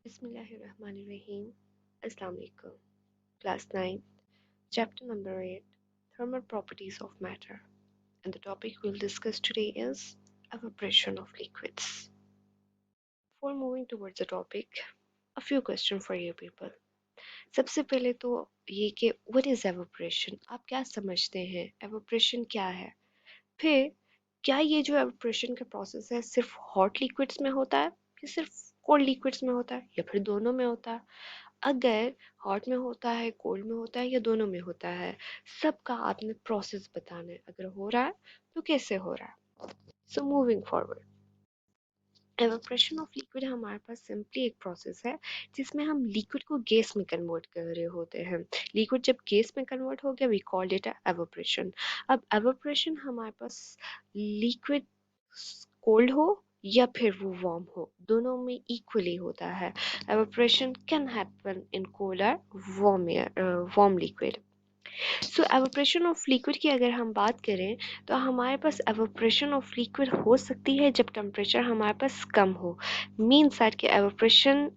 Bismillahirrahmanirrahim. Assalamu alaikum. Class 9, chapter number 8, Thermal Properties of Matter. And the topic we'll discuss today is evaporation of liquids. Before moving towards the topic, a few questions for you people. सबसे पहले तो ये कि what is evaporation? आप क्या समझते हैं? Evaporation क्या है? फिर क्या ये जो evaporation का प्रोसेस है सिर्फ हॉट लिक्विड्स में होता है या सिर्फ कोल्ड लिक्विड्स में होता है या फिर दोनों में होता है? अगर हॉट में होता है कोल्ड में होता है या दोनों में होता है, सबका आपने प्रोसेस बताना है। अगर हो रहा है तो कैसे हो रहा है। So moving forward, evaporation of liquid हमारे पास सिंपली एक प्रोसेस है जिसमें हम लिक्विड को गैस में कन्वर्ट कर रहे होते हैं। लिक्विड जब गैस में कन्वर्ट हो गया वी कॉल्ड इट एवापोरेशन। अब एवापोरेशन हमारे पास लिक्विड कोल्ड हो या फिर वो वार्म हो, दोनों में इक्वली होता है। Evaporation can happen in cold और warm liquid. So evaporation of liquid की अगर हम बात करें तो हमारे पास एवोप्रेशन ऑफ लिक्विड हो सकती है जब टेम्परेचर हमारे पास कम हो। मीन्स दैट कि evaporation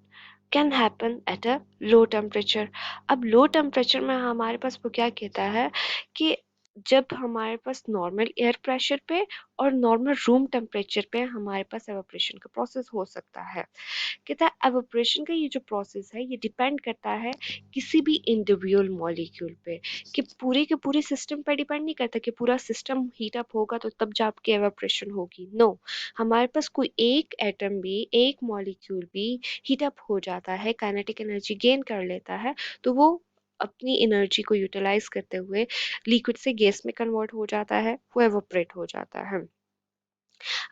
can happen at a low temperature. अब लो टेम्परेचर में हमारे पास वो क्या कहता है कि जब हमारे पास नॉर्मल एयर प्रेशर पे और नॉर्मल रूम टेम्परेचर पे हमारे पास एवोप्रेशन का प्रोसेस हो सकता है। कहता है एवोप्रेशन का ये जो प्रोसेस है ये डिपेंड करता है किसी भी इंडिविजुअल मॉलिक्यूल पे, कि पूरे के पूरे सिस्टम पर डिपेंड नहीं करता कि पूरा सिस्टम हीट अप होगा तो तब जाके एवोप्रेशन होगी। नो, हमारे पास कोई एक एटम भी एक मॉलिक्यूल भी हीट अप हो जाता है, काइनेटिक एनर्जी गेन कर लेता है, तो वो अपनी एनर्जी को यूटिलाइज करते हुए लिक्विड से गैस में कन्वर्ट हो जाता है, वो एवोपरेट हो जाता है।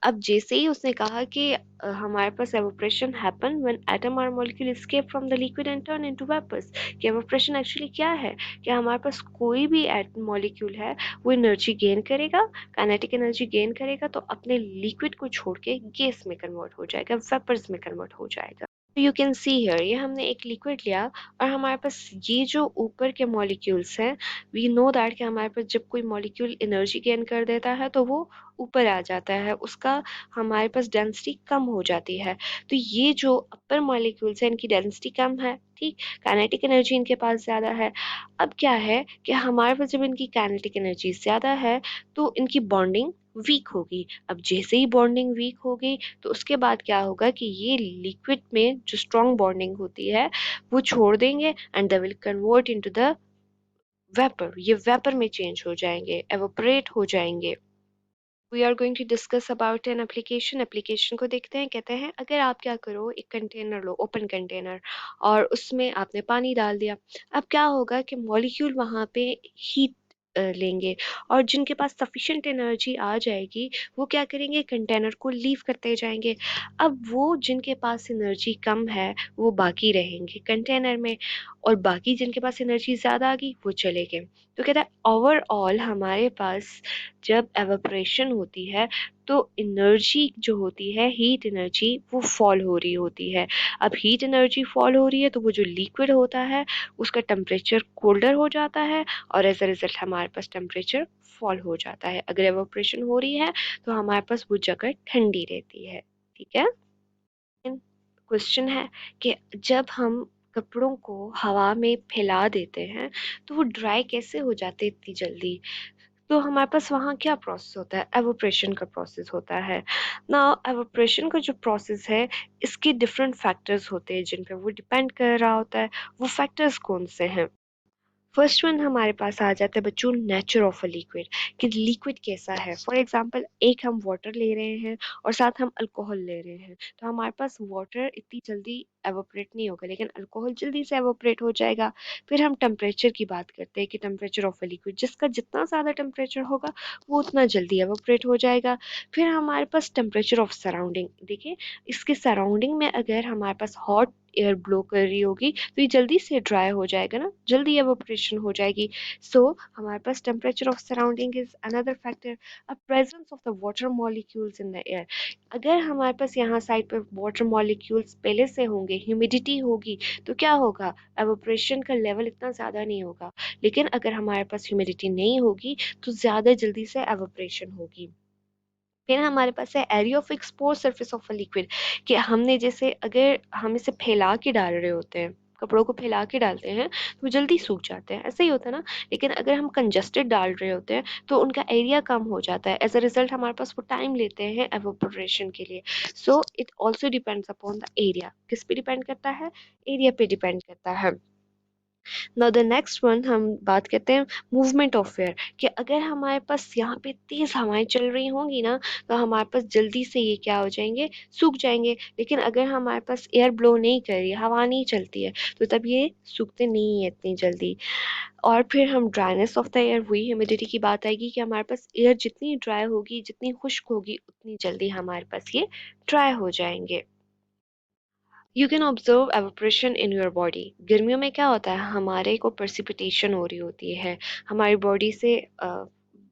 अब जैसे ही उसने कहा कि हमारे पास एवोप्रेशन हैपन व्हेन एटम और molecule escape from the liquid and turn into vapours, कि एवोप्रेशन एक्चुअली क्या है कि हमारे पास कोई भी मॉलिक्यूल है वो एनर्जी गेन करेगा, काइनेटिक एनर्जी गेन करेगा, तो अपने लिक्विड को छोड़ के गैस में कन्वर्ट हो जाएगा, वेपर्स में कन्वर्ट हो जाएगा। यू कैन सी हियर, ये हमने एक लिक्विड लिया और हमारे पास ये जो ऊपर के मॉलिक्यूल्स हैं, वी नो दैट कि हमारे पास जब कोई मॉलिक्यूल एनर्जी गेन कर देता है तो वो ऊपर आ जाता है, उसका हमारे पास डेंसिटी कम हो जाती है। तो ये जो अपर मॉलिक्यूल्स हैं इनकी डेंसिटी कम है, ठीक, काइनेटिक एनर्जी इनके पास ज़्यादा है। अब क्या है कि हमारे पास जब इनकी काइनेटिक एनर्जी ज़्यादा है तो इनकी बॉन्डिंग वीक होगी। अब जैसे ही बॉन्डिंग वीक होगी तो उसके बाद क्या होगा कि ये लिक्विड में जो स्ट्रॉन्ग बॉन्डिंग होती है वो छोड़ देंगे and they will convert into the vapour, ये वेपर में चेंज हो जाएंगे, एवोपरेट हो जाएंगे। We are going to discuss about an application. Application को देखते हैं। कहते हैं अगर आप क्या करो, एक कंटेनर लो, ओपन कंटेनर, और उसमें आपने पानी डाल दिया। अब क्या होगा कि मॉलिक्यूल वहाँ पे हीट लेंगे और जिनके पास सफिशिएंट एनर्जी आ जाएगी वो क्या करेंगे, कंटेनर को लीव करते जाएंगे। अब वो जिनके पास एनर्जी कम है वो बाकी रहेंगे कंटेनर में, और बाकी जिनके पास एनर्जी ज़्यादा आ गई वो चले गए। तो कहता है ओवरऑल हमारे पास जब एवापोरेशन होती है तो एनर्जी जो होती है, हीट एनर्जी, वो फॉल हो रही होती है। अब हीट एनर्जी फॉल हो रही है तो वो जो लिक्विड होता है उसका टेम्परेचर कोल्डर हो जाता है और एज अ रिजल्ट हमारे पास टेम्परेचर फॉल हो जाता है। अगर एवापोरेशन हो रही है तो हमारे पास वो जगह ठंडी रहती है। ठीक है। क्वेश्चन है कि जब हम कपड़ों को हवा में फैला देते हैं तो वो ड्राई कैसे हो जाते इतनी जल्दी। तो हमारे पास वहाँ क्या प्रोसेस होता है, एवोप्रेशन का प्रोसेस होता है ना। एवोप्रेशन का जो प्रोसेस है इसके डिफरेंट फैक्टर्स होते हैं जिन पे वो डिपेंड कर रहा होता है। वो फैक्टर्स कौन से हैं? फर्स्ट वन हमारे पास आ जाता है बच्चों, नेचर ऑफ अ लिक्विड, कि लिक्विड कैसा है। फॉर एग्जांपल एक हम वाटर ले रहे हैं और साथ हम अल्कोहल ले रहे हैं, तो हमारे पास वाटर इतनी जल्दी एवोपरेट नहीं होगा लेकिन अल्कोहल जल्दी से एवोपरेट हो जाएगा। फिर हम टेम्परेचर की बात करते हैं कि टेम्परेचर ऑफ अ लिक्विड, जिसका जितना ज़्यादा टेम्परेचर होगा वो उतना जल्दी एवोपरेट हो जाएगा। फिर हमारे पास टेम्परेचर ऑफ सराउंडिंग, देखिए इसके सराउंडिंग में अगर हमारे पास हॉट एयर ब्लो कर रही होगी तो ये जल्दी से ड्राई हो जाएगा ना, जल्दी एवोपरेशन हो जाएगी। सो हमारे पास temperature of surrounding is another factor. अब presence of the water molecules in the air, अगर हमारे पास यहाँ साइड पर वाटर मॉलिक्यूल्स पहले से होंगे, ह्यूमिडिटी होगी, तो क्या होगा, एवोपरेशन का लेवल इतना ज़्यादा नहीं होगा। लेकिन अगर हमारे पास ह्यूमिडिटी नहीं होगी तो ज़्यादा जल्दी से एवोपरेशन होगी। फिर हमारे पास है area of expose surface of a liquid, कि हमने जैसे अगर हम इसे फैला के डाल रहे होते हैं, कपड़ों को फैला के डालते हैं तो वो जल्दी सूख जाते हैं, ऐसा ही होता है ना। लेकिन अगर हम कंजस्टेड डाल रहे होते हैं तो उनका एरिया कम हो जाता है, एज अ रिजल्ट हमारे पास वो टाइम लेते हैं एवोपोरेशन के लिए। So it also depends upon the area, किस पे डिपेंड करता है, एरिया पे डिपेंड करता है। नाउ द नेक्स्ट वन हम बात करते हैं मूवमेंट ऑफ एयर, कि अगर हमारे पास यहाँ पे तेज हवाएं चल रही होंगी ना तो हमारे पास जल्दी से ये क्या हो जाएंगे, सूख जाएंगे। लेकिन अगर हमारे पास एयर ब्लो नहीं कर रही, हवा नहीं चलती है, तो तब ये सूखते नहीं है इतनी जल्दी। और फिर हम ड्राइनेस ऑफ द एयर, वही ह्यूमिडिटी की बात आएगी कि हमारे पास एयर जितनी ड्राई होगी, जितनी खुश्क होगी, उतनी जल्दी हमारे पास ये ड्राई हो जाएंगे। You can observe evaporation in your body. गर्मियों में क्या होता है, हमारे को प्रेसिपिटेशन हो रही होती है, हमारी बॉडी से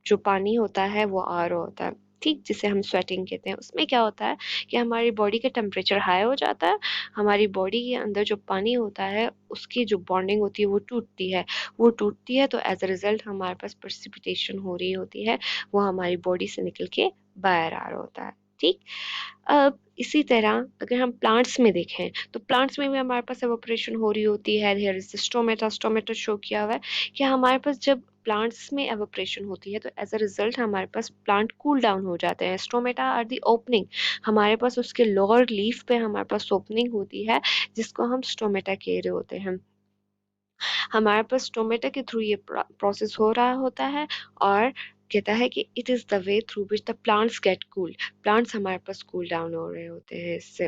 जो पानी होता है वो आ रहा होता है, ठीक, जिसे हम स्वेटिंग कहते हैं। उसमें क्या होता है कि हमारी बॉडी का टेम्परेचर हाई हो जाता है, हमारी बॉडी के अंदर जो पानी होता है उसकी जो बॉन्डिंग होती है वो टूटती है, वो टूटती है तो एज अ रिजल्ट हमारे पास प्रेसिपिटेशन हो रही होती है, वो हमारी बॉडी से निकल के बाहर आ रहा होता है, ठीक। अब इसी तरह अगर हम प्लांट्स में देखें तो प्लांट्स में भी हमारे पास एवोपरेशन हो रही होती है। Here is stomata, stomata show किया हुआ है कि हमारे पास जब प्लांट्स में एवोपरेशन होती है तो एज अ रिजल्ट हमारे पास प्लांट कूल डाउन हो जाते हैं। स्टोमेटा आर दी ओपनिंग, हमारे पास उसके लोअर लीफ पे हमारे पास ओपनिंग होती है जिसको हम स्टोमेटा कह रहे होते हैं। हमारे पास स्टोमेटा के थ्रू ये प्रोसेस हो रहा होता है, और कहता है कि it is the way through which the plants get cool, plants हमारे पास कूल डाउन हो रहे होते हैं इससे।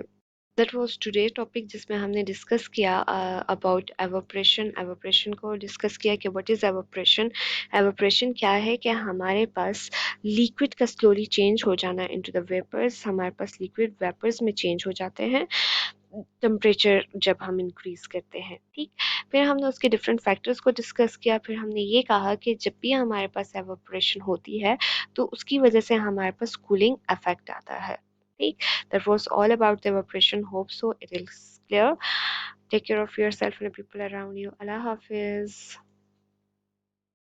दैट वाज टुडे टॉपिक जिसमें हमने डिस्कस किया अबाउट एवोपरेशन। एवोपरेशन को डिस्कस किया कि व्हाट इज़ एवोपरेशन। एवोपरेशन क्या है कि हमारे पास लिक्विड का स्लोली चेंज हो जाना इनटू द वेपर्स, हमारे पास लिक्विड वेपर्स में चेंज हो जाते हैं टेम्परेचर जब हम इंक्रीज करते हैं, ठीक। फिर हमने उसके डिफरेंट फैक्टर्स को डिस्कस किया, फिर हमने ये कहा कि जब भी हमारे पास एवोपरेशन होती है तो उसकी वजह से हमारे पास कूलिंग इफेक्ट आता है, ठीक। That was all about the evaporation, hope so it is clear. Take care of yourself and people around you. अल्लाह हाफिज।